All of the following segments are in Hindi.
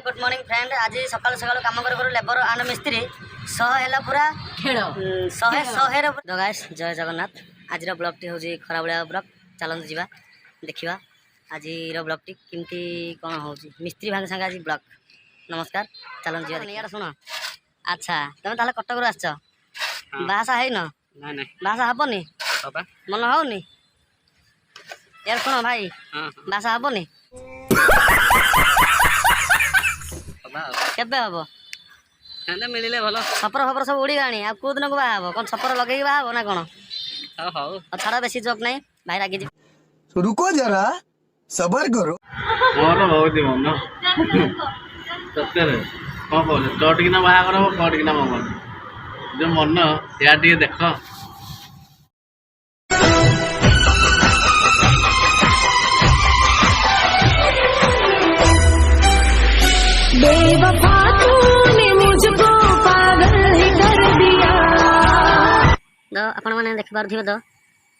Hi good morning friend. आज सकाल सकाल काम कर लेबर एंड मिस्त्री है पूरा खेल शहे गाइस जय जगन्नाथ। आज ब्लॉग टी हूँ खरा बेला ब्लॉग। चलते जावा देखा आज ब्लॉग टी केमती कौन हो मिस्त्री भाई सागे आज ब्लॉग। नमस्कार चलते जावा शुण। अच्छा तुम ताले कटक आस बासा है न बासा हेनी मन होनी यार शुण भाई बासा हेनी केबे हम मिले भल सपर फपर सब उड़ी गाणी आ कौ दिन को बाहा कौन सपर लगे बाहा ना कौन छाड़ बेसी जोक नहीं भाई रागी रुको जरा सबर करो मोर बहुत मन सत्य कौन कह चटिकिना बाहागर कटिकिना मो मन जो मन या देख बेवफा तूने मुझको पागल ही कर दिया। तो आपण मैंने देख पार्थिव तो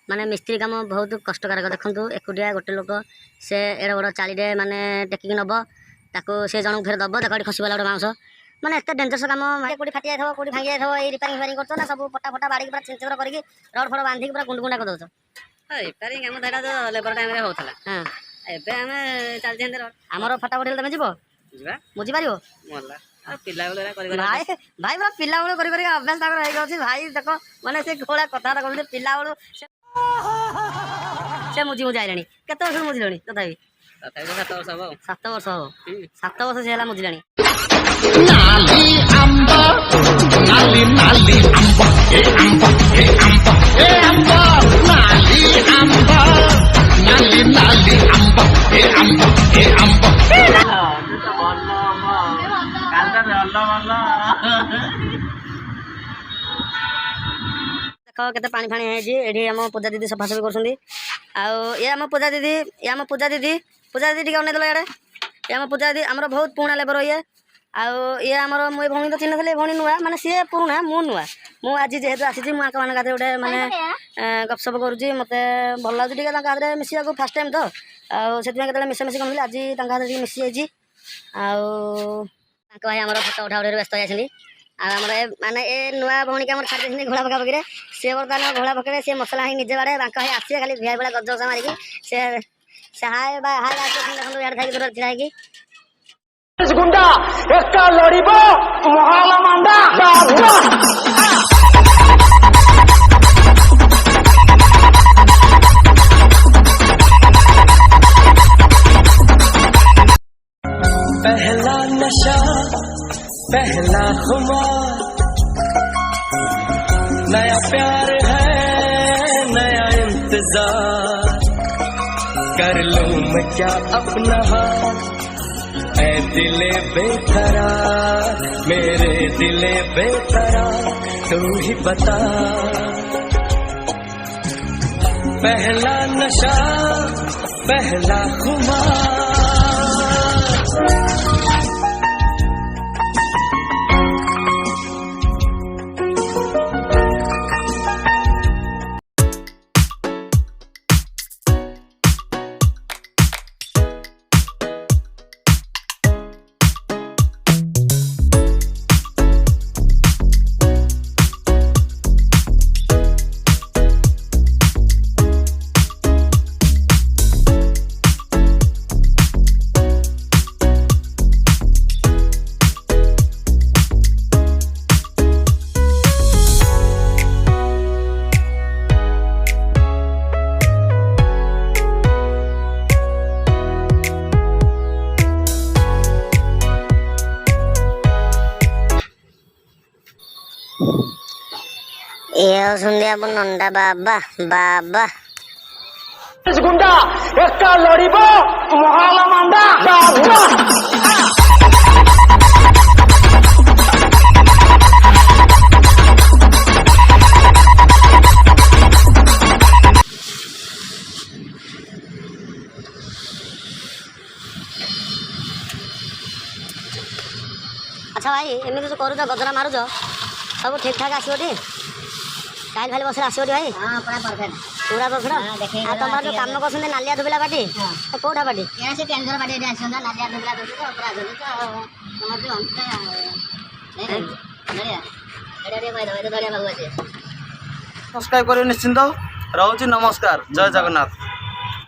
माने मिस्त्री काम बहुत कष्टकारक। देखु एकुटिया गोटे लोक से एड़ बड़ चालीरे माने टेकिक नब ताको से जनक फेर दब देख खसीगला गोटे बाउंस माने एत डेंजरस काम कोटी फाटी जाइथबो कोटी भांगी जाइथबो ए रिपेयरिंग करतो ना सब पटा फटा बाड़ी पूरा चिंचर करके रड फड बांधी पूरा गुंड गुंडा कर दउछ। रिपेयरिंग काम देटा तो लेबर टाइम रे होतला। हां एबे हमें चल जेंदे हमरो फटा फटिल तमे जीवो बुझी पारियो मोला पिला बेले करि भाई भाई पूरा पिला बेले करि करि अभ्यास ताकर हो गछि भाई। देखो माने से घोड़ा कथा कहले पिला बेले से मुझी मुझी आइलानी केते वर्ष मुझिलनी तथापि 7 वर्ष हो 7 वर्ष हो 7 वर्ष से हला मुझिलानी। नाली अंब नाली नाली अंब ए अंब ए अंब ए अंब नाली अंब नाली नाली अंब ए अंब ए अंब देख केते पानी फाणी है एठी हम पूजा दीदी सफा सफी करछंदी। आ ये हम पूजा दीदी टिके अने दला याडे ये हम पूजा दीदी हमर बहुत पुराना लेबर ये। आ ये हमर मु भौणी तो चिन्ह थले भौणी नुआ माने सी पुराना मु नुआ मु आज जेहेतु आसी मु आका मान गाते गोटे माने गपसप करूची मते भल लागु टिके ताका हाथ रे मिसिया को फर्स्ट टाइम तो आ सेति केते मिसा मिसी कोन आज ताका हाथ रे मिसी आइची। आ ताका भाई हमर फोटो उठा उठे व्यस्त आइछली। आ हमर माने ए नुआ भौणी के हमर छाड़ देछनी घोड़ा पका पकरे से बर्तन घोड़ा पकरे से मसला ही निजे बाड़े बांका है आसी खाली भिया बेला गजसा मारी की से हाय बा हाय आके खंड यार खाई दूर छिड़ा की गुंडा एक्का लड़ीबो मोहाला मांडा बाहुआ पहला नशा पहला खुमार नया प्यार है नया इंतजार कर लूं मैं क्या अपना हाथ ऐ दिले बेकरार मेरे दिले बेकरार तू ही बता। पहला नशा पहला खुमार ये सुन अपन नंदा बाबा बाबा गुंडा एक्का लड़ीबो मोहाला मांडा बाहुआ अच्छा भाई एमती जो करूच गजरा मारुच सब ठीक ठाक आसो टी टाइल फाइल बस आसो भाई। हाँ पूरा परफेक्ट। पूरा बसड़ आ तुम जो काम कर नालिया धुबिला पार्टी कौटा पार्टी से केंद्र बाटे एडी आछन नालिया दुबला दुबला तो पूरा गले तो तमर जो हमते नहीं बढ़िया बढ़िया भाई दबे तो बढ़िया बाबू আছে सब्सक्राइब करियो निश्चिंत रहउची नमस्कार जय जगन्नाथ।